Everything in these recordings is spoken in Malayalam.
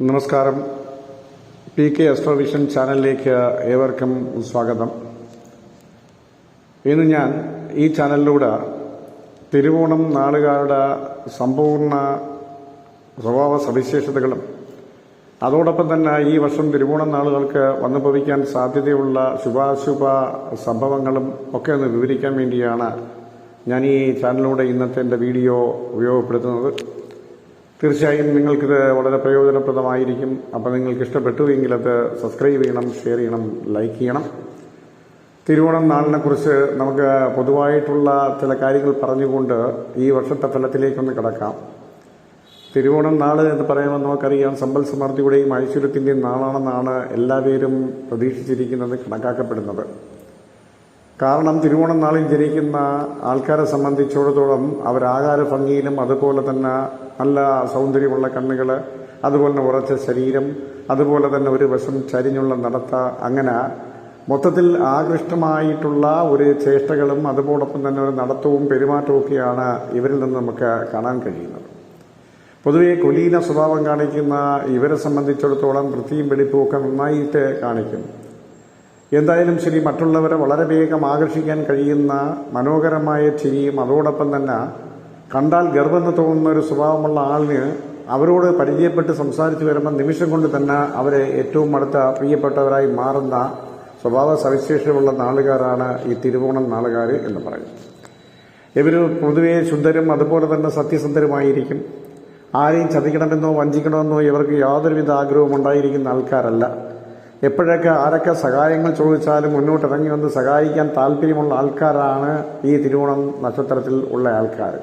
നമസ്കാരം. PK അസ്ട്രോവിഷൻ ചാനലിലേക്ക് ഏവർക്കും സ്വാഗതം. ഇന്ന് ഞാൻ ഈ ചാനലിലൂടെ തിരുവോണം നാളുകാരുടെ സമ്പൂർണ്ണ സ്വഭാവ സവിശേഷതകളും അതോടൊപ്പം തന്നെ ഈ വർഷം തിരുവോണം നാളുകൾക്ക് വന്നു ഭവിക്കാൻ സാധ്യതയുള്ള ശുഭാശുഭ സംഭവങ്ങളും ഒക്കെ ഒന്ന് വിവരിക്കാൻ വേണ്ടിയാണ് ഞാൻ ഈ ചാനലിലൂടെ ഇന്നത്തെ എൻ്റെ വീഡിയോ ഉപയോഗപ്പെടുത്തുന്നത്. തീർച്ചയായും നിങ്ങൾക്കിത് വളരെ പ്രയോജനപ്രദമായിരിക്കും. അപ്പോൾ നിങ്ങൾക്ക് ഇഷ്ടപ്പെട്ടു എങ്കിൽ അത് സബ്സ്ക്രൈബ് ചെയ്യണം, ഷെയർ ചെയ്യണം, ലൈക്ക് ചെയ്യണം. തിരുവോണം നാളിനെക്കുറിച്ച് നമുക്ക് പൊതുവായിട്ടുള്ള ചില കാര്യങ്ങൾ പറഞ്ഞുകൊണ്ട് ഈ വർഷത്തെ ഫലത്തിലേക്കൊന്ന് കിടക്കാം. തിരുവോണം നാള് എന്ന് പറയുമ്പോൾ നമുക്കറിയാം സമ്പൽ സമൃദ്ധിയുടെയും ഐശ്വര്യത്തിൻ്റെയും നാളാണെന്നാണ് എല്ലാവരും പ്രതീക്ഷിച്ചിരിക്കുന്നത്, കണക്കാക്കപ്പെടുന്നത്. കാരണം തിരുവോണം നാളിൽ ജനിക്കുന്ന ആൾക്കാരെ സംബന്ധിച്ചിടത്തോളം അവരാകാര ഭംഗിയിലും അതുപോലെ തന്നെ നല്ല സൗന്ദര്യമുള്ള കണ്ണുകൾ, അതുപോലെ തന്നെ ഉറച്ച ശരീരം, അതുപോലെ തന്നെ ഒരു വശം ചരിഞ്ഞുള്ള നടത്ത, അങ്ങനെ മൊത്തത്തിൽ ആകൃഷ്ടമായിട്ടുള്ള ഒരു ചേഷ്ടകളും അതുപോലൊപ്പം തന്നെ ഒരു നടത്തവും പെരുമാറ്റവും ഒക്കെയാണ് ഇവരിൽ നിന്ന് നമുക്ക് കാണാൻ കഴിയുന്നത്. പൊതുവെ കുലീന സ്വഭാവം കാണിക്കുന്ന ഇവരെ സംബന്ധിച്ചിടത്തോളം വൃത്തിയും വെടിപ്പും ഒക്കെ നന്നായിട്ട് കാണിക്കും. എന്തായാലും ശരി, മറ്റുള്ളവരെ വളരെ വേഗം ആകർഷിക്കാൻ കഴിയുന്ന മനോഹരമായ ചിരിയും അതോടൊപ്പം തന്നെ കണ്ടാൽ ഗർവെന്ന് തോന്നുന്ന ഒരു സ്വഭാവമുള്ള ആളിന് അവരോട് പരിചയപ്പെട്ട് സംസാരിച്ചു വരുമ്പോൾ നിമിഷം കൊണ്ട് തന്നെ അവരെ ഏറ്റവും അടുത്ത പ്രിയപ്പെട്ടവരായി മാറുന്ന സ്വഭാവ സവിശേഷമുള്ള നാളുകാരാണ് ഈ തിരുവോണം നാളുകാർ എന്ന് പറയും. ഇവർ പൊതുവെ ശുദ്ധരും അതുപോലെ തന്നെ സത്യസന്ധരുമായിരിക്കും. ആരെയും ചതിക്കണമെന്നോ വഞ്ചിക്കണമെന്നോ ഇവർക്ക് യാതൊരുവിധ ആഗ്രഹവും ഉണ്ടായിരിക്കുന്ന ആൾക്കാരല്ല. എപ്പോഴൊക്കെ ആരൊക്കെ സഹായങ്ങൾ ചോദിച്ചാലും മുന്നോട്ടിറങ്ങി വന്ന് സഹായിക്കാൻ താല്പര്യമുള്ള ആൾക്കാരാണ് ഈ തിരുവോണം നക്ഷത്രത്തിൽ ഉള്ള ആൾക്കാർ.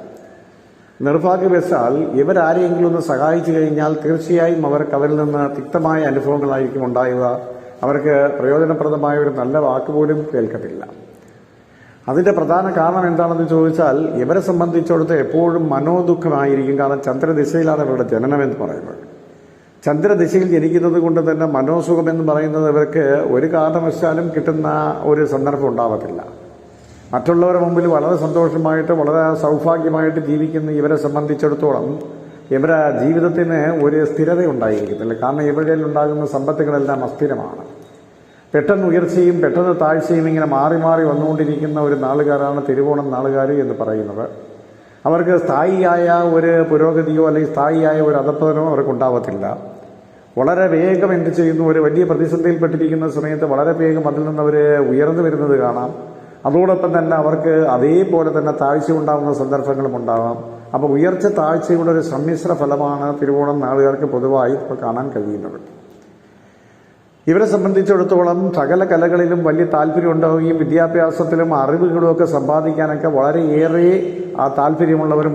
നിർഭാഗ്യവശാൽ ഇവരാരെയെങ്കിലും ഒന്ന് സഹായിച്ചു കഴിഞ്ഞാൽ തീർച്ചയായും അവർക്ക് അവരിൽ നിന്ന് തിക്തമായ അനുഭവങ്ങളായിരിക്കും ഉണ്ടാവുക. അവർക്ക് പ്രയോജനപ്രദമായ ഒരു നല്ല വാക്കുപോലും കേൾക്കത്തില്ല. അതിന്റെ പ്രധാന കാരണം എന്താണെന്ന് ചോദിച്ചാൽ ഇവരെ സംബന്ധിച്ചിടത്തോളം എപ്പോഴും മനോദുഃഖമായിരിക്കും. കാരണം ചന്ദ്രദിശയിലാണ് ഇവരുടെ ജനനം എന്ന് പറയുന്നത്. ചന്ദ്രദിശയിൽ ജനിക്കുന്നത് കൊണ്ട് തന്നെ മനോസുഖം എന്ന് പറയുന്നത് ഇവർക്ക് ഒരു കാരണവശാലും കിട്ടുന്ന ഒരു സന്ദർഭം ഉണ്ടാവത്തില്ല. മറ്റുള്ളവരുടെ മുമ്പിൽ വളരെ സന്തോഷമായിട്ട് വളരെ സൗഭാഗ്യമായിട്ട് ജീവിക്കുന്ന ഇവരെ സംബന്ധിച്ചിടത്തോളം ഇവരുടെ ജീവിതത്തിന് ഒരു സ്ഥിരത ഉണ്ടായിരിക്കത്തില്ല. കാരണം ഇവരുടെ ഉണ്ടാകുന്ന സമ്പത്തുകളെല്ലാം അസ്ഥിരമാണ്. പെട്ടെന്ന് ഉയർച്ചയും പെട്ടെന്ന് താഴ്ചയും ഇങ്ങനെ മാറി മാറി വന്നുകൊണ്ടിരിക്കുന്ന ഒരു നാളുകാരാണ് തിരുവോണം നാളുകാർ എന്ന് പറയുന്നത്. അവർക്ക് സ്ഥായിയായ ഒരു പുരോഗതിയോ അല്ലെങ്കിൽ സ്ഥായിയായ ഒരു അധപ്പതനോ അവർക്ക് ഉണ്ടാവത്തില്ല. വളരെ വേഗം എന്ത് ചെയ്യുന്നു, ഒരു വലിയ പ്രതിസന്ധിയിൽപ്പെട്ടിരിക്കുന്ന സമയത്ത് വളരെ വേഗം അതിൽ നിന്ന് അവർ ഉയർന്നു വരുന്നത് കാണാം. അതോടൊപ്പം തന്നെ അവർക്ക് അതേപോലെ തന്നെ താഴ്ച ഉണ്ടാകുന്ന സന്ദർഭങ്ങളും ഉണ്ടാകാം. അപ്പോൾ ഉയർച്ച താഴ്ചയുടെ ഒരു സമ്മിശ്ര ഫലമാണ് തിരുവോണം നാളുകാർക്ക് പൊതുവായി ഇപ്പോൾ കാണാൻ കഴിയുന്നത്. ഇവരെ സംബന്ധിച്ചിടത്തോളം സകല കലകളിലും വലിയ താല്പര്യം ഉണ്ടാവുകയും വിദ്യാഭ്യാസത്തിലും അറിവുകളും ഒക്കെ സമ്പാദിക്കാനൊക്കെ വളരെയേറെ ആ താല്പര്യമുള്ളവർ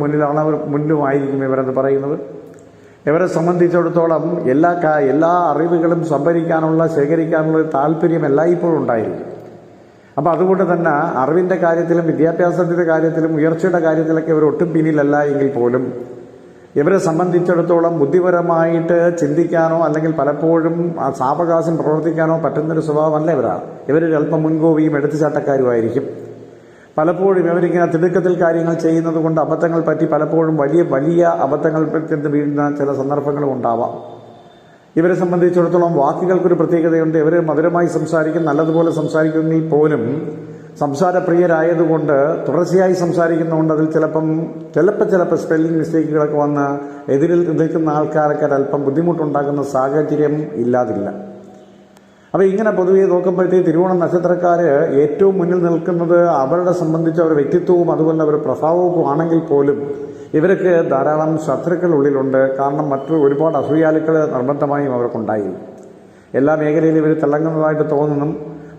മുന്നിലുമായിരിക്കും ഇവരെന്ന് പറയുന്നത്. ഇവരെ സംബന്ധിച്ചിടത്തോളം എല്ലാ അറിവുകളും ശേഖരിക്കാനുള്ള താല്പര്യം എല്ലായ്പ്പോഴും ഉണ്ടായിരിക്കും. അപ്പം അതുകൊണ്ട് തന്നെ അറിവിന്റെ കാര്യത്തിലും വിദ്യാഭ്യാസത്തിന്റെ കാര്യത്തിലും ഉയർച്ചയുടെ കാര്യത്തിലൊക്കെ ഇവർ ഒട്ടും പിന്നിലല്ല എങ്കിൽ പോലും ഇവരെ സംബന്ധിച്ചിടത്തോളം ബുദ്ധിപരമായിട്ട് ചിന്തിക്കാനോ അല്ലെങ്കിൽ പലപ്പോഴും ആ സാവകാശം പ്രവർത്തിക്കാനോ പറ്റുന്നൊരു സ്വഭാവമല്ല ഇവരാണ്. ഇവരൊരു അല്പം മുൻകോപിയും എടുത്തുചാട്ടക്കാരുമായിരിക്കും. പലപ്പോഴും ഇവരിങ്ങനെ തിടുക്കത്തിൽ കാര്യങ്ങൾ ചെയ്യുന്നത് കൊണ്ട് അബദ്ധങ്ങൾ പറ്റി പലപ്പോഴും വലിയ അബദ്ധങ്ങൾ ചെന്ന് വീഴുന്ന ചില സന്ദർഭങ്ങളും ഉണ്ടാവാം. ഇവരെ സംബന്ധിച്ചിടത്തോളം വാക്കുകൾക്കൊരു പ്രത്യേകതയുണ്ട്. ഇവർ മധുരമായി സംസാരിക്കും, നല്ലതുപോലെ സംസാരിക്കുമെങ്കിൽ പോലും സംസാരപ്രിയരായതുകൊണ്ട് തുടർച്ചയായി സംസാരിക്കുന്നതുകൊണ്ട് അതിൽ ചിലപ്പോൾ സ്പെല്ലിംഗ് മിസ്റ്റേക്കുകളൊക്കെ വന്ന് എതിരിൽ നിൽക്കുന്ന ആൾക്കാരൊക്കെ അല്പം ബുദ്ധിമുട്ടുണ്ടാക്കുന്ന സാഹചര്യം ഇല്ലാതില്ല. അപ്പോൾ ഇങ്ങനെ പൊതുവെ നോക്കുമ്പോഴത്തേക്ക് തിരുവോണം നക്ഷത്രക്കാർ ഏറ്റവും മുന്നിൽ നിൽക്കുന്നത് അവരുടെ സംബന്ധിച്ച് അവരുടെ വ്യക്തിത്വവും അതുപോലെ അവരുടെ പ്രഭാവവും ആണെങ്കിൽ പോലും ഇവർക്ക് ധാരാളം ശത്രുക്കൾ ഉള്ളിലുണ്ട്. കാരണം ഒരുപാട് അസൂയാലുക്കൾ നിർബന്ധമായും അവർക്കുണ്ടായി. എല്ലാ മേഖലയിലും ഇവർ തിളങ്ങുന്നതായിട്ട് തോന്നുന്നു.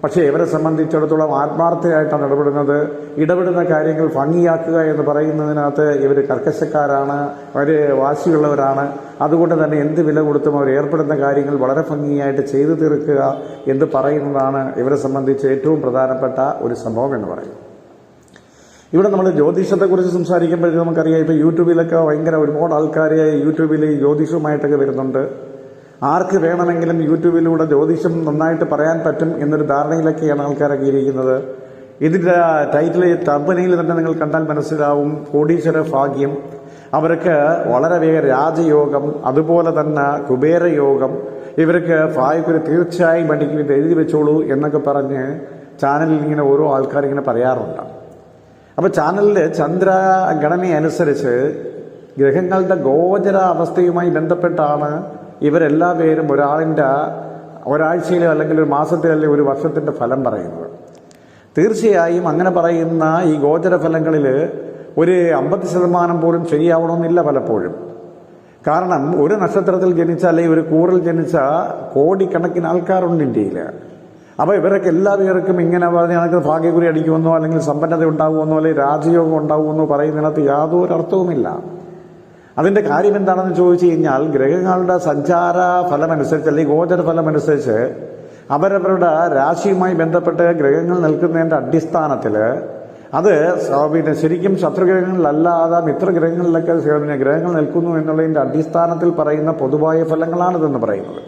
പക്ഷേ ഇവരെ സംബന്ധിച്ചിടത്തോളം ആത്മാർത്ഥമായിട്ടാണ് ഇടപെടുന്ന കാര്യങ്ങൾ ഭംഗിയാക്കുക എന്ന് പറയുന്നതിനകത്ത് ഇവർ കർക്കശക്കാരാണ്, അവർ വാശിയുള്ളവരാണ്. അതുകൊണ്ട് തന്നെ എന്ത് വില കൊടുത്തും അവർ ഏർപ്പെടുന്ന കാര്യങ്ങൾ വളരെ ഭംഗിയായിട്ട് ചെയ്തു തീർക്കുക എന്ന് പറയുന്നതാണ് ഇവരെ സംബന്ധിച്ച് ഏറ്റവും പ്രധാനപ്പെട്ട ഒരു സംഭവം എന്ന് പറയും. ഇവിടെ നമ്മൾ ജ്യോതിഷത്തെക്കുറിച്ച് സംസാരിക്കുമ്പോഴേക്കും നമുക്കറിയാം, ഇപ്പോൾ യൂട്യൂബിലൊക്കെ ഒരുപാട് ആൾക്കാർ യൂട്യൂബിൽ ജ്യോതിഷവുമായിട്ടൊക്കെ വരുന്നുണ്ട്. ആർക്ക് വേണമെങ്കിലും യൂട്യൂബിലൂടെ ജ്യോതിഷം നന്നായിട്ട് പറയാൻ പറ്റും എന്നൊരു ധാരണയിലൊക്കെയാണ് ആൾക്കാരൊക്കെ ഇരിക്കുന്നത്. ഇതിൻ്റെ ടൈറ്റിൽ തമ്പനയിൽ തന്നെ നിങ്ങൾ കണ്ടാൽ മനസ്സിലാവും, കോടീശ്വര ഭാഗ്യം. അവർക്ക് വളരെ വേഗം രാജയോഗം, അതുപോലെ തന്നെ കുബേരയോഗം, ഇവർക്ക് ഭാവിക്കൊരു തീർച്ചയായും വേണ്ടിക്കും ഇത് എഴുതി വെച്ചോളൂ എന്നൊക്കെ പറഞ്ഞ് ചാനലിൽ ഇങ്ങനെ ഓരോ ആൾക്കാരിങ്ങനെ പറയാറുണ്ട്. അപ്പോൾ ചാനലിൽ ചന്ദ്രഘടനയനുസരിച്ച് ഗ്രഹങ്ങളുടെ ഗോചര അവസ്ഥയുമായി ബന്ധപ്പെട്ടാണ് ഇവരെല്ലാ പേരും ഒരാഴ്ചയിലോ അല്ലെങ്കിൽ ഒരു മാസത്തിലോ അല്ലെങ്കിൽ ഒരു വർഷത്തിൻ്റെ ഫലം പറയുന്നത്. തീർച്ചയായും അങ്ങനെ പറയുന്ന ഈ ഗോചര ഫലങ്ങളിൽ ഒരു 50% പോലും ശരിയാവണമെന്നില്ല പലപ്പോഴും. കാരണം ഒരു നക്ഷത്രത്തിൽ ജനിച്ച അല്ലെങ്കിൽ ഒരു കൂറിൽ ജനിച്ച കോടിക്കണക്കിന് ആൾക്കാരുണ്ട് ഇന്ത്യയിൽ. അപ്പോൾ ഇവരൊക്കെ എല്ലാ പേർക്കും ഇങ്ങനെ പറഞ്ഞാൽ ഭാഗ്യക്കുറി അടിക്കുമെന്നോ അല്ലെങ്കിൽ സമ്പന്നത ഉണ്ടാകുമെന്നോ അല്ലെങ്കിൽ രാജയോഗം ഉണ്ടാകുമെന്നോ പറയുന്നതിനകത്ത് യാതൊരു അർത്ഥവുമില്ല. അതിൻ്റെ കാര്യം എന്താണെന്ന് ചോദിച്ചു കഴിഞ്ഞാൽ ഗ്രഹങ്ങളുടെ സഞ്ചാര ഫലമനുസരിച്ച് അല്ലെങ്കിൽ ഗോചര ഫലമനുസരിച്ച് അവരവരുടെ രാശിയുമായി ബന്ധപ്പെട്ട് ഗ്രഹങ്ങൾ നിൽക്കുന്നതിൻ്റെ അടിസ്ഥാനത്തിൽ അത് ശരിക്കും ശത്രുഗ്രഹങ്ങളിലല്ലാതെ മിത്രഗ്രഹങ്ങളിലൊക്കെ ഗ്രഹങ്ങൾ നിൽക്കുന്നു എന്നുള്ളതിൻ്റെ അടിസ്ഥാനത്തിൽ പറയുന്ന പൊതുവായ ഫലങ്ങളാണിതെന്ന് പറയുന്നത്.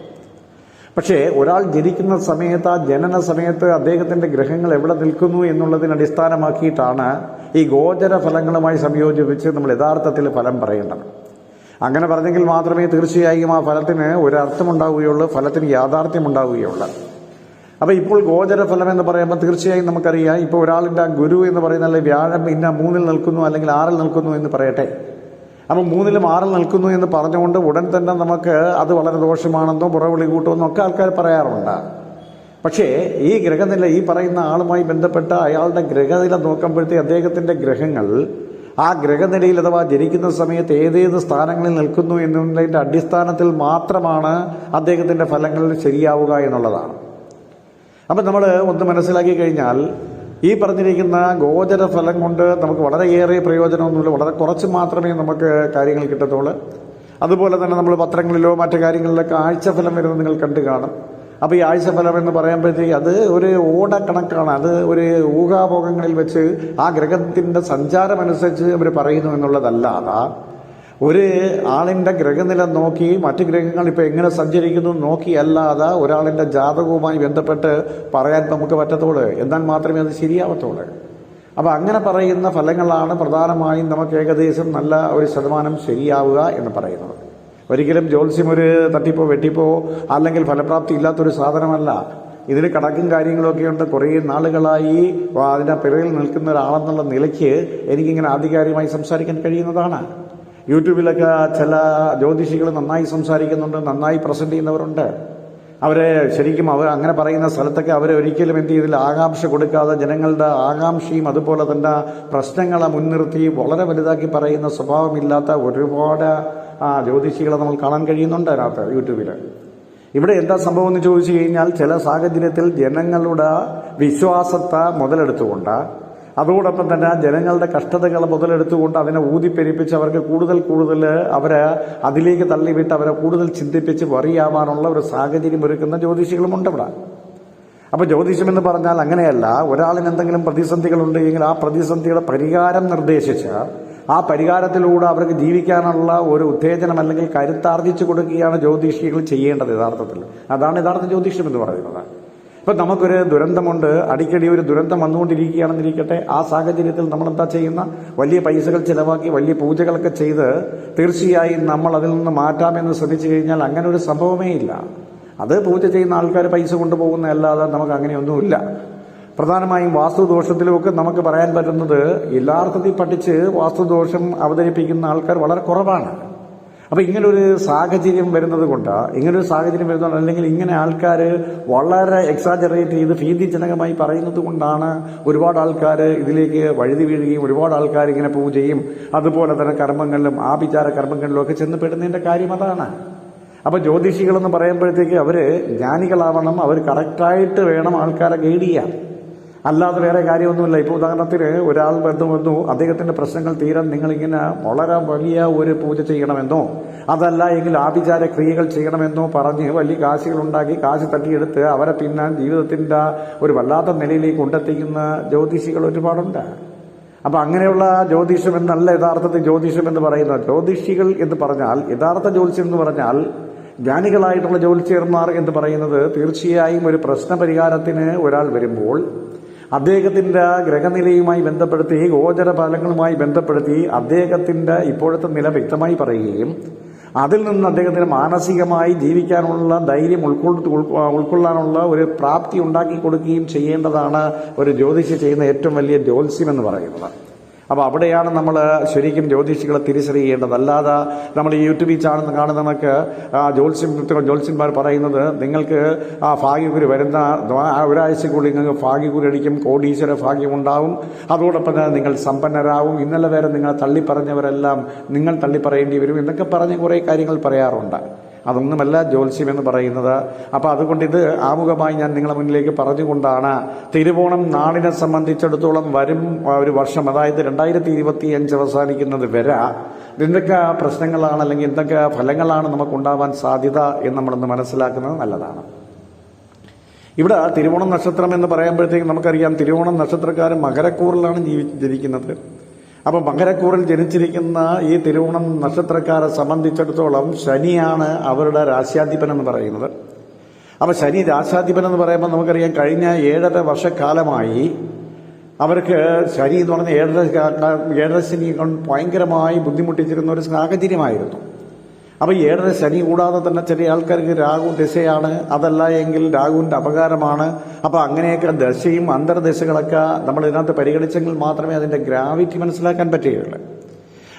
പക്ഷേ ഒരാൾ ജനിക്കുന്ന സമയത്ത്, ആ ജനന സമയത്ത് അദ്ദേഹത്തിൻ്റെ ഗ്രഹങ്ങൾ എവിടെ നിൽക്കുന്നു എന്നുള്ളതിനെ അടിസ്ഥാനമാക്കിയിട്ടാണ് ഈ ഗോചര ഫലങ്ങളുമായി സംയോജിപ്പിച്ച് നമ്മൾ യഥാർത്ഥത്തിൽ ഫലം പറയേണ്ടത്. അങ്ങനെ പറഞ്ഞെങ്കിൽ മാത്രമേ തീർച്ചയായും ആ ഫലത്തിന് ഒരർത്ഥമുണ്ടാവുകയുള്ളൂ, ഫലത്തിന് യാഥാർത്ഥ്യമുണ്ടാവുകയുള്ളൂ. അപ്പോൾ ഇപ്പോൾ ഗോചര ഫലം എന്ന് പറയുമ്പോൾ തീർച്ചയായും നമുക്കറിയാം, ഇപ്പോൾ ഒരാളിൻ്റെ ഗുരു എന്ന് പറയുന്ന അല്ലെങ്കിൽ വ്യാഴം 3 നിൽക്കുന്നു അല്ലെങ്കിൽ 6 നിൽക്കുന്നു എന്ന് പറയട്ടെ. അപ്പം 3 6 നിൽക്കുന്നു എന്ന് പറഞ്ഞുകൊണ്ട് ഉടൻ തന്നെ നമുക്ക് അത് വളരെ ദോഷമാണെന്നോ പുറവിളി കൂട്ടുമെന്നോ ഒക്കെ ആൾക്കാർ പറയാറുണ്ട്. പക്ഷേ ഈ ഗ്രഹനില, ഈ പറയുന്ന ആളുമായി ബന്ധപ്പെട്ട അയാളുടെ ഗ്രഹനില നോക്കുമ്പോഴത്തേ അദ്ദേഹത്തിൻ്റെ ഗ്രഹങ്ങൾ ആ ഗ്രഹനിലയിൽ അഥവാ ജനിക്കുന്ന സമയത്ത് ഏതേത് സ്ഥാനങ്ങളിൽ നിൽക്കുന്നു എന്നതിൻ്റെ അടിസ്ഥാനത്തിൽ മാത്രമാണ് അദ്ദേഹത്തിൻ്റെ ഫലങ്ങൾ ശരിയാവുക എന്നുള്ളതാണ്. അപ്പം നമ്മൾ ഒന്ന് മനസ്സിലാക്കി കഴിഞ്ഞാൽ ഈ പറഞ്ഞിരിക്കുന്ന ഗോചര ഫലം കൊണ്ട് നമുക്ക് വളരെയേറെ പ്രയോജനമൊന്നുമില്ല, വളരെ കുറച്ച് മാത്രമേ നമുക്ക് കാര്യങ്ങൾ കിട്ടത്തുള്ളൂ. അതുപോലെ തന്നെ നമ്മൾ പത്രങ്ങളിലോ മറ്റു കാര്യങ്ങളിലൊക്കെ ആഴ്ചഫലം വരുന്നത് നിങ്ങൾ കണ്ടു കാണും. അപ്പോൾ ഈ ആഴ്ചഫലം എന്ന് പറയുമ്പോഴത്തേക്ക് അത് ഒരു ഓടക്കണക്കാണ്, അത് ഒരു ഊഹാഭോഗങ്ങളിൽ വെച്ച് ആ ഗ്രഹത്തിൻ്റെ സഞ്ചാരമനുസരിച്ച് അവർ പറയുന്നു എന്നുള്ളതല്ലാതെ ഒരു ആളിൻ്റെ ഗ്രഹനില നോക്കി മറ്റു ഗ്രഹങ്ങൾ ഇപ്പോൾ എങ്ങനെ സഞ്ചരിക്കുന്നു നോക്കിയല്ലാതെ ഒരാളിൻ്റെ ജാതകവുമായി ബന്ധപ്പെട്ട് പറയാൻ നമുക്ക് പറ്റത്തുള്ളൂ. എന്നാൽ മാത്രമേ അത് ശരിയാവത്തുള്ളൂ. അപ്പോൾ അങ്ങനെ പറയുന്ന ഫലങ്ങളാണ് പ്രധാനമായും നമുക്ക് ഏകദേശം നല്ല ഒരു ശതമാനം ശരിയാവുക എന്ന് പറയുന്നത്. ഒരിക്കലും ജ്യോത്സ്യം ഒരു തട്ടിപ്പോ വെട്ടിപ്പോ അല്ലെങ്കിൽ ഫലപ്രാപ്തി ഇല്ലാത്തൊരു സാധനമല്ല. ഇതിന് കണക്കും കാര്യങ്ങളൊക്കെ ഉണ്ട്. കുറേ നാളുകളായി അതിൻ്റെ പിറകിൽ നിൽക്കുന്ന ഒരാളെന്നുള്ള നിലയ്ക്ക് എനിക്കിങ്ങനെ ആധികാരികമായി സംസാരിക്കാൻ കഴിയുന്നതാണ്. യൂട്യൂബിലൊക്കെ ചില ജ്യോതിഷികൾ നന്നായി സംസാരിക്കുന്നുണ്ട്, നന്നായി പ്രസന്റ് ചെയ്യുന്നവരുണ്ട്. അവരെ ശരിക്കും അങ്ങനെ പറയുന്ന സ്ഥലത്തൊക്കെ അവരെ ഒരിക്കലും എന്ത് ചെയ്തില്ല, ആകാംക്ഷ കൊടുക്കാതെ ജനങ്ങളുടെ ആകാംക്ഷയും അതുപോലെ തന്നെ പ്രശ്നങ്ങളെ മുൻനിർത്തി വളരെ വലുതാക്കി പറയുന്ന സ്വഭാവമില്ലാത്ത ഒരുപാട് ജ്യോതിഷികളെ നമ്മൾ കാണാൻ കഴിയുന്നുണ്ട് അതിനകത്ത് യൂട്യൂബിൽ. ഇവിടെ എന്താ സംഭവം എന്ന് ചോദിച്ചു കഴിഞ്ഞാൽ ചില സാഹചര്യത്തിൽ ജനങ്ങളുടെ വിശ്വാസത്തെ മുതലെടുത്തുകൊണ്ട് അതോടൊപ്പം തന്നെ ജനങ്ങളുടെ കഷ്ടതകൾ മുതലെടുത്തുകൊണ്ട് അതിനെ ഊതിപ്പെരിപ്പിച്ച് അവർക്ക് കൂടുതൽ അവരെ അതിലേക്ക് തള്ളിവിട്ട് അവരെ കൂടുതൽ ചിന്തിപ്പിച്ച് വറിയാവാനുള്ള ഒരു സാഹചര്യം ഒരുക്കുന്ന ജ്യോതിഷികളുമുണ്ട് ഇവിടെ. അപ്പോൾ ജ്യോതിഷം എന്ന് പറഞ്ഞാൽ അങ്ങനെയല്ല. ഒരാളിന് എന്തെങ്കിലും പ്രതിസന്ധികളുണ്ട് എങ്കിൽ ആ പ്രതിസന്ധിയുടെ പരിഹാരം നിർദ്ദേശിച്ച് ആ പരിഹാരത്തിലൂടെ അവർക്ക് ജീവിക്കാനുള്ള ഒരു ഉത്തേജനം അല്ലെങ്കിൽ കരുത്താർജിച്ചു കൊടുക്കുകയാണ് ജ്യോതിഷികൾ ചെയ്യേണ്ടത് യഥാർത്ഥത്തിൽ. അതാണ് യഥാർത്ഥ ജ്യോതിഷം എന്ന് പറയുന്നത്. ഇപ്പം നമുക്കൊരു ദുരന്തമുണ്ട്, അടിക്കടി ഒരു ദുരന്തം വന്നുകൊണ്ടിരിക്കുകയാണെന്നിരിക്കട്ടെ. ആ സാഹചര്യത്തിൽ നമ്മളെന്താ ചെയ്യുന്ന, വലിയ പൈസകൾ ചിലവാക്കി വലിയ പൂജകളൊക്കെ ചെയ്ത് തീർച്ചയായും നമ്മൾ അതിൽ നിന്ന് മാറ്റാമെന്ന് ശ്രദ്ധിച്ചു കഴിഞ്ഞാൽ അങ്ങനെ ഒരു സംഭവമേ ഇല്ല. അത് പൂജ ചെയ്യുന്ന ആൾക്കാർ പൈസ കൊണ്ടുപോകുന്നതല്ലാതെ നമുക്ക് അങ്ങനെയൊന്നുമില്ല. പ്രധാനമായും വാസ്തുദോഷത്തിലുമൊക്കെ നമുക്ക് പറയാൻ പറ്റുന്നത് യഥാർത്ഥത്തിൽ പഠിച്ച് വാസ്തുദോഷം അവതരിപ്പിക്കുന്ന ആൾക്കാർ വളരെ കുറവാണ്. അപ്പം ഇങ്ങനൊരു സാഹചര്യം വരുന്നത് കൊണ്ട് അല്ലെങ്കിൽ ഇങ്ങനെ ആൾക്കാർ വളരെ എക്സാജറേറ്റ് ചെയ്ത് ഭീതിജനകമായി പറയുന്നത് കൊണ്ടാണ് ഒരുപാട് ആൾക്കാർ ഇതിലേക്ക് വഴുതി വീഴുകയും ഒരുപാട് ആൾക്കാർ ഇങ്ങനെ പൂജയും അതുപോലെ തന്നെ കർമ്മങ്ങളിലും ആഭിചാര കർമ്മങ്ങളിലും ഒക്കെ ചെന്ന് പെടുന്നതിൻ്റെ കാര്യം അതാണ്. അപ്പോൾ ജ്യോതിഷികളെന്ന് പറയുമ്പോഴത്തേക്ക് അവർ ജ്ഞാനികളാവണം, അവർ കറക്റ്റായിട്ട് വേണം ആൾക്കാരെ ഗൈഡ് ചെയ്യാൻ, അല്ലാതെ വേറെ കാര്യമൊന്നുമില്ല. ഇപ്പോൾ ഉദാഹരണത്തിന് ഒരാൾ വന്നു അദ്ദേഹത്തിൻ്റെ പ്രശ്നങ്ങൾ തീരാൻ നിങ്ങളിങ്ങനെ വളരെ വലിയ ഒരു പൂജ ചെയ്യണമെന്നോ അതല്ല എങ്കിൽ ആഭിചാര ക്രിയകൾ ചെയ്യണമെന്നോ പറഞ്ഞ് വലിയ കാശുകളുണ്ടാക്കി കാശ് തട്ടിയെടുത്ത് അവരെ പിന്നെ ജീവിതത്തിൻ്റെ ഒരു വല്ലാത്ത നിലയിലേക്ക് കൊണ്ടെത്തിക്കുന്ന ജ്യോതിഷികൾ ഒരുപാടുണ്ട്. അപ്പം അങ്ങനെയുള്ള ജ്യോതിഷം എന്നല്ല യഥാർത്ഥത്തിൽ ജ്യോതിഷം എന്ന് പറയുന്നത്. ജ്യോതിഷികൾ എന്ന് പറഞ്ഞാൽ, യഥാർത്ഥ ജ്യോതിഷം എന്ന് പറഞ്ഞാൽ ജ്ഞാനികളായിട്ടുള്ള ജ്യോതിഷന്മാർ എന്ന് പറയുന്നത് തീർച്ചയായും ഒരു പ്രശ്ന പരിഹാരത്തിന് ഒരാൾ വരുമ്പോൾ അദ്ദേഹത്തിന്റെ ഗ്രഹനിലയുമായി ബന്ധപ്പെടുത്തി ഗോചര ഫലങ്ങളുമായി ബന്ധപ്പെടുത്തി അദ്ദേഹത്തിന്റെ ഇപ്പോഴത്തെ നില വ്യക്തമായി പറയുകയും അതിൽ നിന്ന് അദ്ദേഹത്തിന് മാനസികമായി ജീവിക്കാനുള്ള ധൈര്യം ഉൾക്കൊള്ളാനുള്ള ഒരു പ്രാപ്തി ഉണ്ടാക്കി കൊടുക്കുകയും ചെയ്യേണ്ടതാണ് ഒരു ജ്യോതിഷി ചെയ്യുന്ന ഏറ്റവും വലിയ ജ്യോത്സ്യം എന്ന് പറയുന്നത്. അപ്പോൾ അവിടെയാണ് നമ്മൾ ശരിക്കും ജ്യോതിഷികളെ തിരിച്ചറിയേണ്ടത്. അല്ലാതെ നമ്മൾ ഈ യൂട്യൂബിൽ കാണുന്നവർക്ക് ജ്യോത്സ്യന്മാർ പറയുന്നത് നിങ്ങൾക്ക് ആ ഭാഗ്യക്കുരി വരുന്ന ഒരാഴ്ചക്കുള്ളിൽ നിങ്ങൾക്ക് ഭാഗ്യക്കുരി അടിക്കും, കോടീശ്വര ഭാഗ്യമുണ്ടാവും, അതോടൊപ്പം തന്നെ നിങ്ങൾ സമ്പന്നരാകും, ഇന്നലെ വരെ നിങ്ങളെ തള്ളിപ്പറഞ്ഞവരെല്ലാം നിങ്ങൾ തള്ളിപ്പറയേണ്ടി വരും എന്നൊക്കെ പറഞ്ഞ് കുറേ കാര്യങ്ങൾ പറയാറുണ്ട്. അതൊന്നുമല്ല ജ്യോത്സ്യം എന്ന് പറയുന്നത്. അപ്പോൾ അതുകൊണ്ട് ഇത് ആമുഖമായി ഞാൻ നിങ്ങളുടെ മുന്നിലേക്ക് പറഞ്ഞുകൊണ്ടാണ് തിരുവോണം നാളിനെ സംബന്ധിച്ചിടത്തോളം വരും ഒരു വർഷം, അതായത് 2025 അവസാനിക്കുന്നത് വരെ എന്തൊക്കെ പ്രശ്നങ്ങളാണ് അല്ലെങ്കിൽ എന്തൊക്കെ ഫലങ്ങളാണ് നമുക്കുണ്ടാവാൻ സാധ്യത എന്ന് നമ്മളൊന്ന് മനസ്സിലാക്കുന്നത് നല്ലതാണ്. ഇവിടെ തിരുവോണം നക്ഷത്രം എന്ന് പറയുമ്പോഴത്തേക്കും നമുക്കറിയാം, തിരുവോണം നക്ഷത്രക്കാരൻ മകരക്കൂറിലാണ് ജനിക്കുന്നത്. അപ്പോൾ മകരക്കൂറിൽ ജനിച്ചിരിക്കുന്ന ഈ തിരുവോണം നക്ഷത്രക്കാരെ സംബന്ധിച്ചിടത്തോളം ശനിയാണ് അവരുടെ രാശ്യാധിപൻ എന്ന് പറയുന്നത്. അപ്പോൾ ശനി രാശ്യാധിപൻ എന്ന് പറയുമ്പോൾ നമുക്കറിയാം, കഴിഞ്ഞ 7.5 വർഷക്കാലമായി അവർക്ക് ശനി എന്ന് പറഞ്ഞ ഏഴര ശനി കൊണ്ട് ഭയങ്കരമായി ബുദ്ധിമുട്ടിച്ചിരുന്ന ഒരു സാഹചര്യമായിരുന്നു. അപ്പോൾ 7.5 ശനി കൂടാതെ തന്നെ ചില ആൾക്കാർക്ക് രാഹു ദശയാണ്, അതല്ല എങ്കിൽ രാഹുവിന്റെ അപകാരമാണ്. അപ്പോൾ അങ്ങനെയൊക്കെ ദശയും അന്തർദശകളൊക്കെ നമ്മൾ ഇതിനകത്ത് പരിഗണിച്ചെങ്കിൽ മാത്രമേ അതിന്റെ ഗ്രാവിറ്റി മനസ്സിലാക്കാൻ പറ്റുകയുള്ളൂ.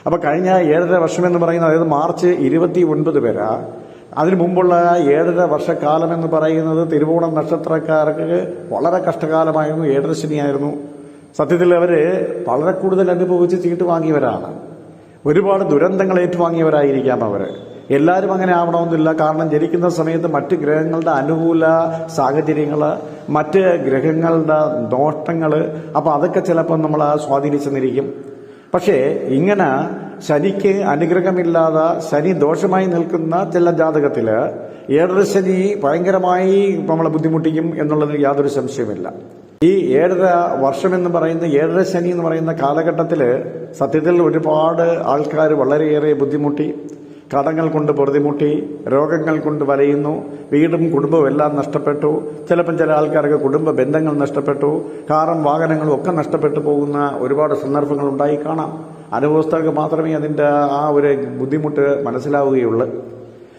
അപ്പോൾ കഴിഞ്ഞ 7.5 വർഷം എന്ന് പറയുന്നത്, അതായത് മാർച്ച് 29 വരെ, അതിനു മുമ്പുള്ള 7.5 വർഷക്കാലം എന്ന് പറയുന്നത് തിരുവോണം നക്ഷത്രക്കാർക്ക് വളരെ കഷ്ടകാലമായിരുന്നു, 7.5 ശനിയായിരുന്നു. സത്യത്തിൽ അവര് വളരെ കൂടുതൽ അനുഭവിച്ച് ചീട്ട് വാങ്ങിയവരാണ്, ഒരുപാട് ദുരന്തങ്ങൾ ഏറ്റുവാങ്ങിയവരായിരിക്കാം അവർ. എല്ലാവരും അങ്ങനെ ആവണമെന്നില്ല. കാരണം ജനിക്കുന്ന സമയത്ത് മറ്റ് ഗ്രഹങ്ങളുടെ അനുകൂല സാഹചര്യങ്ങൾ, മറ്റ് ഗ്രഹങ്ങളുടെ ദോഷങ്ങൾ, അപ്പോൾ അതൊക്കെ ചിലപ്പോൾ നമ്മൾ സ്വാധീനിച്ചെന്നിരിക്കും. പക്ഷേ ഇങ്ങനെ ശനിക്ക് അനുഗ്രഹമില്ലാതെ ശനി ദോഷമായി നിൽക്കുന്ന ചില ജാതകത്തിൽ 7.5 ശനി ഭയങ്കരമായി നമ്മളെ ബുദ്ധിമുട്ടിക്കും എന്നുള്ളതിൽ യാതൊരു സംശയമില്ല. ഈ 7.5 വർഷം എന്ന് പറയുന്ന 7.5 ശനി എന്ന് പറയുന്ന കാലഘട്ടത്തിൽ സത്യത്തിൽ ഒരുപാട് ആൾക്കാർ വളരെയേറെ ബുദ്ധിമുട്ടി, കടങ്ങൾ കൊണ്ട് പൊറുതിമുട്ടി, രോഗങ്ങൾ കൊണ്ട് വലയുന്നു, വീടും കുടുംബവും എല്ലാം നഷ്ടപ്പെട്ടു. ചിലപ്പം ചില ആൾക്കാർക്ക് കുടുംബ ബന്ധങ്ങൾ നഷ്ടപ്പെട്ടു, കാറും വാഹനങ്ങളും ഒക്കെ നഷ്ടപ്പെട്ടു പോകുന്ന ഒരുപാട് സന്ദർഭങ്ങൾ ഉണ്ടായി കാണാം. അനുഭവസ്ഥർക്ക് മാത്രമേ അതിൻ്റെ ആ ഒരു ബുദ്ധിമുട്ട് മനസ്സിലാവുകയുള്ളൂ.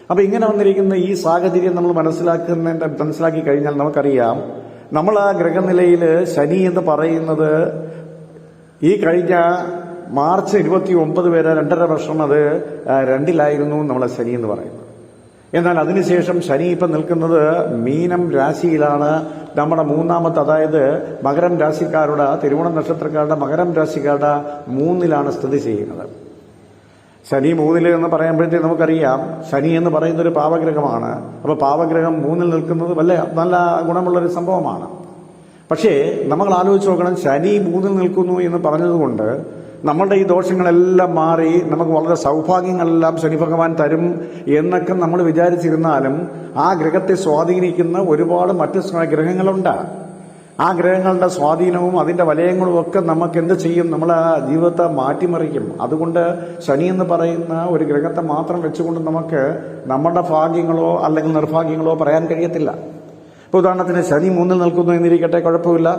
അപ്പം ഇങ്ങനെ വന്നിരിക്കുന്ന ഈ സാഹചര്യം നമ്മൾ മനസ്സിലാക്കി കഴിഞ്ഞാൽ നമുക്കറിയാം, നമ്മൾ ആ ഗ്രഹനിലയിൽ ശനി എന്ന് പറയുന്നത് ഈ കഴിഞ്ഞ മാർച്ച് 29 വരെ 2.5 വർഷം അത് 2-ലായിരുന്നു നമ്മളെ ശനി എന്ന് പറയുന്നത്. എന്നാൽ അതിനുശേഷം ശനി ഇപ്പം നിൽക്കുന്നത് മീനം രാശിയിലാണ്. നമ്മുടെ മൂന്നാമത്തെ, അതായത് മകരം രാശിക്കാരുടെ, തിരുവോണം നക്ഷത്രക്കാരുടെ മകരം രാശിക്കാരുടെ 3-ലാണ് സ്ഥിതി ചെയ്യുന്നത്. ശനി 3-ൽ എന്ന് പറയുമ്പോഴത്തേക്ക് നമുക്കറിയാം, ശനി എന്ന് പറയുന്ന ഒരു പാവഗ്രഹമാണ്. അപ്പോൾ പാവഗ്രഹം 3-ൽ നിൽക്കുന്നത് നല്ല ഗുണമുള്ളൊരു സംഭവമാണ്. പക്ഷേ നമ്മൾ ആലോചിച്ച് നോക്കണം, ശനി 3-ൽ നിൽക്കുന്നു എന്ന് പറഞ്ഞതുകൊണ്ട് നമ്മളുടെ ഈ ദോഷങ്ങളെല്ലാം മാറി നമുക്ക് വളരെ സൗഭാഗ്യങ്ങളെല്ലാം ശനി ഭഗവാൻ തരും എന്നൊക്കെ നമ്മൾ വിചാരിച്ചിരുന്നാലും ആ ഗ്രഹത്തെ സ്വാധീനിക്കുന്ന ഒരുപാട് മറ്റ് ഗ്രഹങ്ങളുണ്ട്. ആ ഗ്രഹങ്ങളുടെ സ്വാധീനവും അതിന്റെ വലയങ്ങളും ഒക്കെ നമുക്ക് എന്ത് ചെയ്യും, നമ്മളെ ജീവിതത്തെ മാറ്റിമറിക്കും. അതുകൊണ്ട് ശനി എന്ന് പറയുന്ന ഒരു ഗ്രഹത്തെ മാത്രം വെച്ചുകൊണ്ട് നമുക്ക് നമ്മുടെ ഭാഗ്യങ്ങളോ അല്ലെങ്കിൽ നിർഭാഗ്യങ്ങളോ പറയാൻ കഴിയത്തില്ല. ഇപ്പോൾ ഉദാഹരണത്തിന് ശനി 3-ൽ നിൽക്കുന്നു എന്നിരിക്കട്ടെ, കുഴപ്പമില്ല.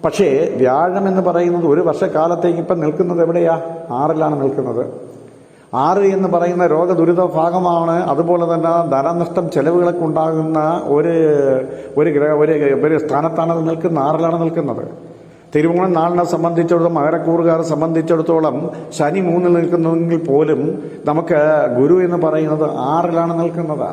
പക്ഷേ വ്യാഴം എന്ന് പറയുന്നത് ഒരു വർഷക്കാലത്തേക്ക് ഇപ്പം നിൽക്കുന്നത് എവിടെയാ? 6-ലാണ് നിൽക്കുന്നത്. 6 എന്ന് പറയുന്ന രോഗദുരിത ഭാഗമാണ്. അതുപോലെ തന്നെ ധനനഷ്ടം, ചെലവുകളൊക്കെ ഉണ്ടാകുന്ന ഒരു സ്ഥാനത്താണ് നിൽക്കുന്നത്, 6-ലാണ് നിൽക്കുന്നത്. തിരുവോണം നാളിനെ സംബന്ധിച്ചിടത്തോളം, മകരക്കൂറുകാരെ സംബന്ധിച്ചിടത്തോളം ശനി 3-ൽ നിൽക്കുന്നെങ്കിൽ പോലും നമുക്ക് ഗുരു എന്ന് പറയുന്നത് 6-ലാണ് നിൽക്കുന്നത്.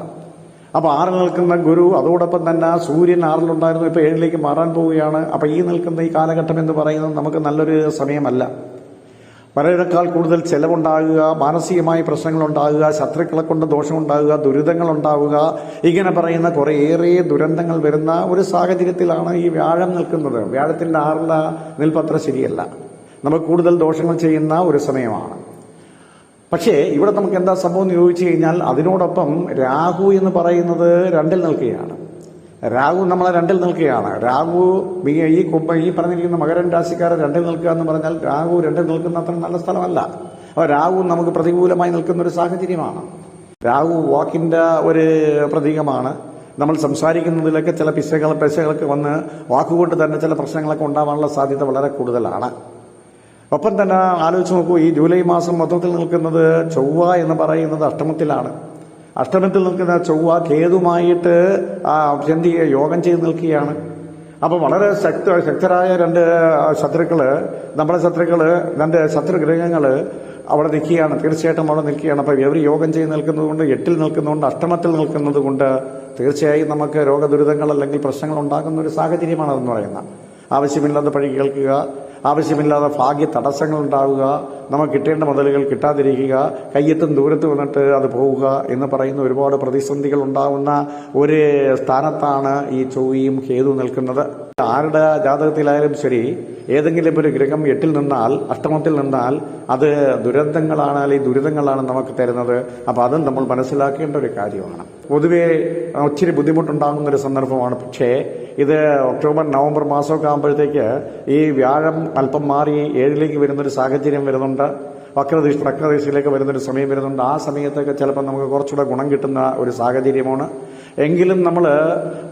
അപ്പോൾ 6-ൽ നിൽക്കുന്ന ഗുരു, അതോടൊപ്പം തന്നെ സൂര്യൻ 6-ലുണ്ടായിരുന്നു, ഇപ്പോൾ 7-ലേക്ക് മാറാൻ പോവുകയാണ്. അപ്പോൾ ഈ നിൽക്കുന്ന ഈ കാലഘട്ടം എന്ന് പറയുന്നത് നമുക്ക് നല്ലൊരു സമയമല്ല. പലരെക്കാൾ കൂടുതൽ ചെലവുണ്ടാകുക, മാനസികമായ പ്രശ്നങ്ങളുണ്ടാകുക, ശത്രുക്കളെ കൊണ്ട് ദോഷമുണ്ടാകുക, ദുരിതങ്ങളുണ്ടാവുക, ഇങ്ങനെ പറയുന്ന കുറേയേറെ ദുരന്തങ്ങൾ വരുന്ന ഒരു സാഹചര്യത്തിലാണ് ഈ വ്യാഴം നിൽക്കുന്നത്. വ്യാഴത്തിൻ്റെ 6-ലെ നിൽപ്പത്ര ശരിയല്ല, നമുക്ക് കൂടുതൽ ദോഷങ്ങൾ ചെയ്യുന്ന ഒരു സമയമാണ്. പക്ഷേ ഇവിടെ നമുക്ക് എന്താ സംഭവം എന്ന് ചോദിച്ചു കഴിഞ്ഞാൽ, അതിനോടൊപ്പം രാഹു എന്ന് പറയുന്നത് 2-ൽ നിൽക്കുകയാണ്. രാഹു നമ്മളെ 2-ൽ നിൽക്കുകയാണ്. രാഹു ഈ പറഞ്ഞിരിക്കുന്ന മകരം രാശിക്കാരെ 2-ൽ നിൽക്കുക എന്ന് പറഞ്ഞാൽ രാഹു 2-ൽ നിൽക്കുന്ന അത്ര നല്ല സ്ഥലമല്ല. അപ്പോൾ രാഹു നമുക്ക് പ്രതികൂലമായി നിൽക്കുന്ന ഒരു സാഹചര്യമാണ്. രാഹു വാക്കിന്റെ ഒരു പ്രതീകമാണ്. നമ്മൾ സംസാരിക്കുന്നതിലൊക്കെ ചില പെശകളൊക്കെ വന്ന് വാക്കുകൊണ്ട് തന്നെ ചില പ്രശ്നങ്ങളൊക്കെ ഉണ്ടാവാനുള്ള സാധ്യത വളരെ കൂടുതലാണ്. ഒപ്പം തന്നെ ആലോചിച്ച് നോക്കൂ, ഈ ജൂലൈ മാസം മൊത്തത്തിൽ നിൽക്കുന്നത് ചൊവ്വ എന്ന് പറയുന്നത് അഷ്ടമത്തിലാണ്. അഷ്ടമത്തിൽ നിൽക്കുന്ന ചൊവ്വ കേതുമായിട്ട് യോഗം ചെയ്ത് നിൽക്കുകയാണ്. അപ്പൊ വളരെ ശക്തരായ രണ്ട് ശത്രുഗ്രഹങ്ങള് അവിടെ നിൽക്കുകയാണ്. തീർച്ചയായിട്ടും അവിടെ നിൽക്കുകയാണ്. അപ്പൊ ഇവർ യോഗം ചെയ്ത് നിൽക്കുന്നതുകൊണ്ട്, 8-ൽ നിൽക്കുന്നതുകൊണ്ട്, അഷ്ടമത്തിൽ നിൽക്കുന്നത് കൊണ്ട് തീർച്ചയായും നമുക്ക് രോഗദുരിതങ്ങൾ അല്ലെങ്കിൽ പ്രശ്നങ്ങൾ ഉണ്ടാകുന്ന ഒരു സാഹചര്യമാണ് അതെന്ന് പറയുന്നത്. ആവശ്യമില്ലാതെ പഴി കേൾക്കുക, ആവശ്യമില്ലാതെ ഭാഗ്യ തടസ്സങ്ങൾ ഉണ്ടാവുക, നമുക്ക് കിട്ടേണ്ട മുതലുകൾ കിട്ടാതിരിക്കുക, കയ്യെത്തും ദൂരത്ത് വന്നിട്ട് അത് പോവുക എന്ന് പറയുന്ന ഒരുപാട് പ്രതിസന്ധികൾ ഉണ്ടാവുന്ന ഒരു സ്ഥാനത്താണ് ഈ ചൊവ്വയും കേതു നിൽക്കുന്നത്. ആരുടെ ജാതകത്തിലായാലും ശരി, ഏതെങ്കിലും ഒരു ഗ്രഹം 8-ൽ നിന്നാൽ, അഷ്ടമത്തിൽ നിന്നാൽ അത് ദുരന്തങ്ങളാണ് അല്ലെങ്കിൽ ദുരിതങ്ങളാണ് നമുക്ക് തരുന്നത്. അപ്പൊ അതും നമ്മൾ മനസ്സിലാക്കേണ്ട ഒരു കാര്യമാണ്. പൊതുവെ ഒത്തിരി ബുദ്ധിമുട്ടുണ്ടാകുന്ന ഒരു സന്ദർഭമാണ്. പക്ഷേ ഇത് ഒക്ടോബർ നവംബർ മാസമൊക്കെ ആകുമ്പോഴത്തേക്ക് ഈ വ്യാഴം അല്പം മാറി 7-ലേക്ക് വരുന്നൊരു സാഹചര്യം വരുന്നുണ്ട്. വക്രദിശയിലേക്ക് വരുന്നൊരു സമയം വരുന്നുണ്ട്. ആ സമയത്തൊക്കെ ചിലപ്പോൾ നമുക്ക് കുറച്ചുകൂടെ ഗുണം കിട്ടുന്ന ഒരു സാഹചര്യമാണ്. എങ്കിലും നമ്മൾ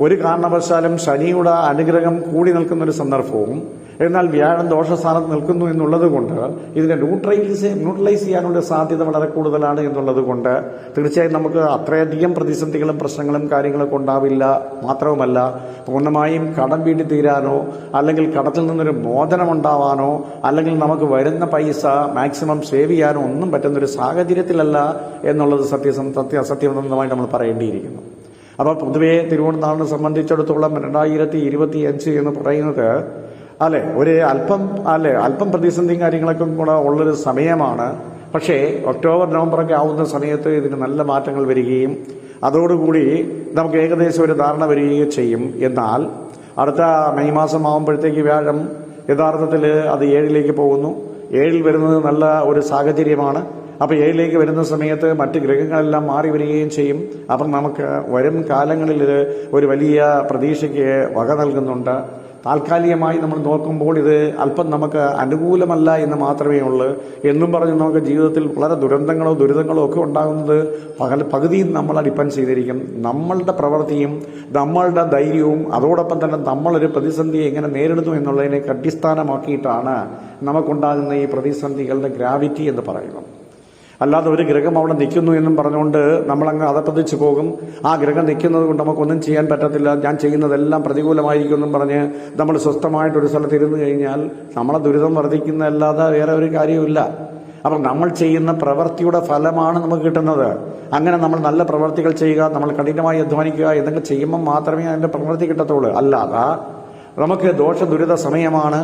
ഒരു കാരണവശാലും ശനിയുടെ അനുഗ്രഹം കൂടി നിൽക്കുന്നൊരു സന്ദർഭവും, എന്നാൽ വ്യാഴം ദോഷസ്ഥാനത്ത് നിൽക്കുന്നു എന്നുള്ളത് കൊണ്ട് ഇതിനെ ന്യൂട്രലൈസ് ചെയ്യാനുള്ള സാധ്യത വളരെ കൂടുതലാണ് എന്നുള്ളത് കൊണ്ട് തീർച്ചയായും നമുക്ക് അത്രയധികം പ്രതിസന്ധികളും പ്രശ്നങ്ങളും കാര്യങ്ങളൊക്കെ ഉണ്ടാവില്ല. മാത്രവുമല്ല, പൂർണ്ണമായും കടം വീട്ടി തീരാനോ അല്ലെങ്കിൽ കടത്തിൽ നിന്നൊരു മോചനം ഉണ്ടാവാനോ അല്ലെങ്കിൽ നമുക്ക് വരുന്ന പൈസ മാക്സിമം സേവ് ചെയ്യാനോ ഒന്നും പറ്റുന്നൊരു സാഹചര്യത്തിലല്ല എന്നുള്ളത് സത്യസന്ധമായി നമ്മൾ പറയേണ്ടിയിരിക്കുന്നു. അപ്പോൾ പൊതുവെ തിരുവോണനാളിനെ സംബന്ധിച്ചിടത്തോളം 2025 എന്ന് പറയുന്നത് ഒരു അല്പം പ്രതിസന്ധിയും കാര്യങ്ങളൊക്കെ കൂടെ ഉള്ളൊരു സമയമാണ്. പക്ഷേ ഒക്ടോബർ നവംബറൊക്കെ ആവുന്ന സമയത്ത് ഇതിന് നല്ല മാറ്റങ്ങൾ വരികയും അതോടുകൂടി നമുക്ക് ഏകദേശം ഒരു ധാരണ വരികയും ചെയ്യും. എന്നാൽ അടുത്ത മെയ് മാസം ആകുമ്പോഴത്തേക്ക് വ്യാഴം യഥാർത്ഥത്തിൽ അത് 7-ലേക്ക് പോകുന്നു. 7-ൽ വരുന്നത് നല്ല ഒരു സാഹചര്യമാണ്. അപ്പൊ 7-ലേക്ക് വരുന്ന സമയത്ത് മറ്റ് ഗ്രഹങ്ങളെല്ലാം മാറി വരികയും ചെയ്യും. അപ്പം നമുക്ക് വരും കാലങ്ങളിൽ ഒരു വലിയ പ്രതീക്ഷയ്ക്ക് വക നൽകുന്നുണ്ട്. താൽക്കാലികമായി നമ്മൾ നോക്കുമ്പോൾ ഇത് അല്പം നമുക്ക് അനുകൂലമല്ല എന്ന് മാത്രമേ ഉള്ളൂ. എന്നും പറഞ്ഞ് നമുക്ക് ജീവിതത്തിൽ വളരെ ദുരിതങ്ങളോ ഒക്കെ ഉണ്ടാകുന്നത് പകുതിയും നമ്മളെ ഡിപ്പെൻഡ് ചെയ്തിരിക്കും. നമ്മളുടെ പ്രവൃത്തിയും നമ്മളുടെ ധൈര്യവും അതോടൊപ്പം തന്നെ നമ്മളൊരു പ്രതിസന്ധിയെ എങ്ങനെ നേരിടുന്നു എന്നുള്ളതിനെ അടിസ്ഥാനമാക്കിയിട്ടാണ് നമുക്കുണ്ടാകുന്ന ഈ പ്രതിസന്ധികളുടെ ഗ്രാവിറ്റി എന്ന് പറയുന്നത്. അല്ലാതെ ഒരു ഗ്രഹം അവിടെ നിൽക്കുന്നു എന്നും പറഞ്ഞുകൊണ്ട് നമ്മളങ്ങ് അതപ്പതിച്ചു പോകും. ആ ഗ്രഹം നിൽക്കുന്നത് കൊണ്ട് നമുക്കൊന്നും ചെയ്യാൻ പറ്റത്തില്ല, ഞാൻ ചെയ്യുന്നതെല്ലാം പ്രതികൂലമായിരിക്കും എന്നും പറഞ്ഞ് നമ്മൾ സ്വസ്ഥമായിട്ടൊരു സ്ഥലത്ത് ഇരുന്ന് കഴിഞ്ഞാൽ നമ്മളെ ദുരിതം വർദ്ധിക്കുന്നതല്ലാതെ വേറെ ഒരു കാര്യവുമില്ല. അപ്പം നമ്മൾ ചെയ്യുന്ന പ്രവൃത്തിയുടെ ഫലമാണ് നമുക്ക് കിട്ടുന്നത്. അങ്ങനെ നമ്മൾ നല്ല പ്രവൃത്തികൾ ചെയ്യുക, നമ്മൾ കഠിനമായി അധ്വാനിക്കുക, എന്തെങ്കിലും ചെയ്യുമ്പോൾ മാത്രമേ അതിന്റെ പ്രവൃത്തി കിട്ടത്തുള്ളൂ. അല്ലാതെ നമുക്ക് ദുരിത സമയമാണ്.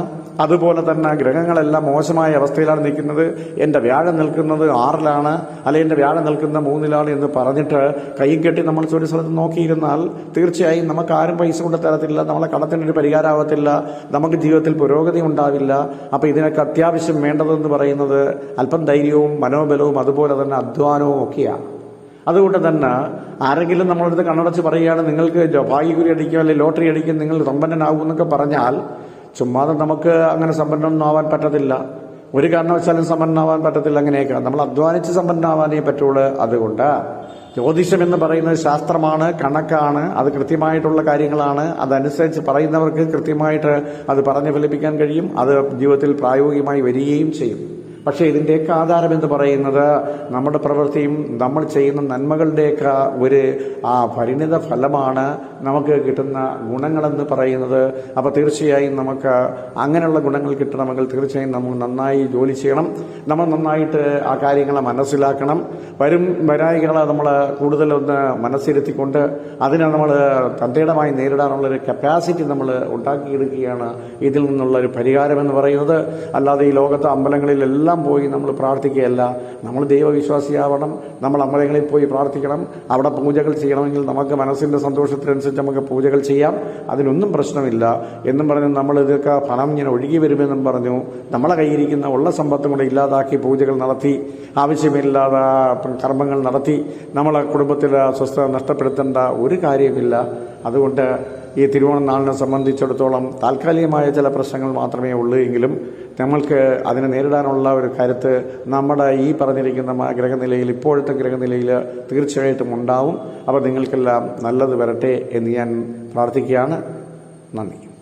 അതുപോലെ തന്നെ ഗ്രഹങ്ങളെല്ലാം മോശമായ അവസ്ഥയിലാണ് നിൽക്കുന്നത്, എന്റെ വ്യാഴം നിൽക്കുന്നത് 6-ലാണ്, അല്ലെങ്കിൽ എന്റെ വ്യാഴം നിൽക്കുന്ന 3-ലാണ് എന്ന് പറഞ്ഞിട്ട് കൈയും കെട്ടി നമ്മൾ ഒരു സ്ഥലത്ത് നോക്കിയിരുന്നാൽ തീർച്ചയായും നമുക്ക് ആരും പൈസ കൊണ്ട് തരത്തില്ല, നമ്മളെ കടത്തിനൊരു പരിഹാരമാവത്തില്ല, നമുക്ക് ജീവിതത്തിൽ പുരോഗതി ഉണ്ടാവില്ല. അപ്പൊ ഇതിനൊക്കെ അത്യാവശ്യം വേണ്ടതെന്ന് പറയുന്നത് അല്പം ധൈര്യവും മനോബലവും അതുപോലെ തന്നെ അധ്വാനവും ഒക്കെയാണ്. അതുകൊണ്ട് തന്നെ ആരെങ്കിലും നമ്മളടുത്ത് കണ്ണടച്ച് പറയുകയാണ് നിങ്ങൾക്ക് ഭാഗ്യക്കുറി അടിക്കും അല്ലെങ്കിൽ ലോട്ടറി അടിക്കും, നിങ്ങൾ സമ്പന്നനാകും എന്നൊക്കെ പറഞ്ഞാൽ ചുമ്മാതെ നമുക്ക് അങ്ങനെ സമ്പന്നനൊന്നും ആവാൻ പറ്റത്തില്ല. ഒരു കാരണവശാലും സമ്പന്നനാവാൻ പറ്റത്തില്ല. അങ്ങനെയൊക്കെ നമ്മൾ അധ്വാനിച്ച് സമ്പന്നനാവാനേ പറ്റുള്ളൂ. അതുകൊണ്ട് ജ്യോതിഷം എന്ന് പറയുന്നത് ശാസ്ത്രമാണ്, കണക്കാണ്, അത് കൃത്യമായിട്ടുള്ള കാര്യങ്ങളാണ്. അതനുസരിച്ച് പറയുന്നവർക്ക് കൃത്യമായിട്ട് അത് പറഞ്ഞു ഫലിപ്പിക്കാൻ കഴിയും. അത് ജീവിതത്തിൽ പ്രായോഗികമായി വരികയും ചെയ്യും. പക്ഷേ ഇതിൻ്റെയൊക്കെ ആധാരം എന്ന് പറയുന്നത് നമ്മുടെ പ്രവൃത്തിയും നമ്മൾ ചെയ്യുന്ന നന്മകളുടെയൊക്കെ ഒരു പരിണിത ഫലമാണ് നമുക്ക് കിട്ടുന്ന ഗുണങ്ങളെന്ന് പറയുന്നത്. അപ്പോൾ തീർച്ചയായും നമുക്ക് അങ്ങനെയുള്ള ഗുണങ്ങൾ കിട്ടണമെങ്കിൽ തീർച്ചയായും നമ്മൾ നന്നായി ജോലി ചെയ്യണം, നമ്മൾ നന്നായിട്ട് ആ കാര്യങ്ങളെ മനസ്സിലാക്കണം. വരായികളെ നമ്മൾ കൂടുതലൊന്ന് മനസ്സിരുത്തിക്കൊണ്ട് അതിനെ നമ്മൾ തന്റേടമായി നേരിടാനുള്ളൊരു കപ്പാസിറ്റി നമ്മൾ ഉണ്ടാക്കിയെടുക്കുകയാണ് ഇതിൽ നിന്നുള്ള ഒരു പരിഹാരം എന്ന് പറയുന്നത്. അല്ലാതെ ഈ ലോകത്തെ അമ്പലങ്ങളിലെല്ലാം പോയി നമ്മൾ പ്രാർത്ഥിക്കുകയല്ല. നമ്മൾ ദൈവവിശ്വാസിയാവണം, നമ്മൾ അമ്പലങ്ങളിൽ പോയി പ്രാർത്ഥിക്കണം, അവിടെ പൂജകൾ ചെയ്യണമെങ്കിൽ നമുക്ക് മനസ്സിന്റെ സന്തോഷത്തിനനുസരിച്ച് നമുക്ക് പൂജകൾ ചെയ്യാം, അതിനൊന്നും പ്രശ്നമില്ല എന്നും പറഞ്ഞു നമ്മൾ ഇതൊക്കെ ഫലം ഇങ്ങനെ ഒഴുകി വരുമെന്നും പറഞ്ഞു നമ്മളെ കയ്യിരിക്കുന്ന ഉള്ള സമ്പത്തും കൂടെ ഇല്ലാതാക്കി പൂജകൾ നടത്തി ആവശ്യമില്ലാതെ കർമ്മങ്ങൾ നടത്തി നമ്മളെ കുടുംബത്തിൽ സ്വസ്ഥത നഷ്ടപ്പെടുത്തേണ്ട ഒരു കാര്യമില്ല. അതുകൊണ്ട് ഈ തിരുവോണം നാളിനെ സംബന്ധിച്ചിടത്തോളം താൽക്കാലികമായ ചില പ്രശ്നങ്ങൾ മാത്രമേ ഉള്ളൂ എങ്കിലും നമ്മൾക്ക് അതിനെ നേരിടാനുള്ള ഒരു കരുത്ത് നമ്മുടെ ഈ പറഞ്ഞിരിക്കുന്ന ഗ്രഹനിലയിൽ, ഇപ്പോഴത്തെ ഗ്രഹനിലയിൽ തീർച്ചയായിട്ടും ഉണ്ടാവും. അപ്പോൾ നിങ്ങൾക്കെല്ലാം നല്ലത് വരട്ടെ എന്ന് ഞാൻ പ്രാർത്ഥിക്കുകയാണ്. നന്ദി.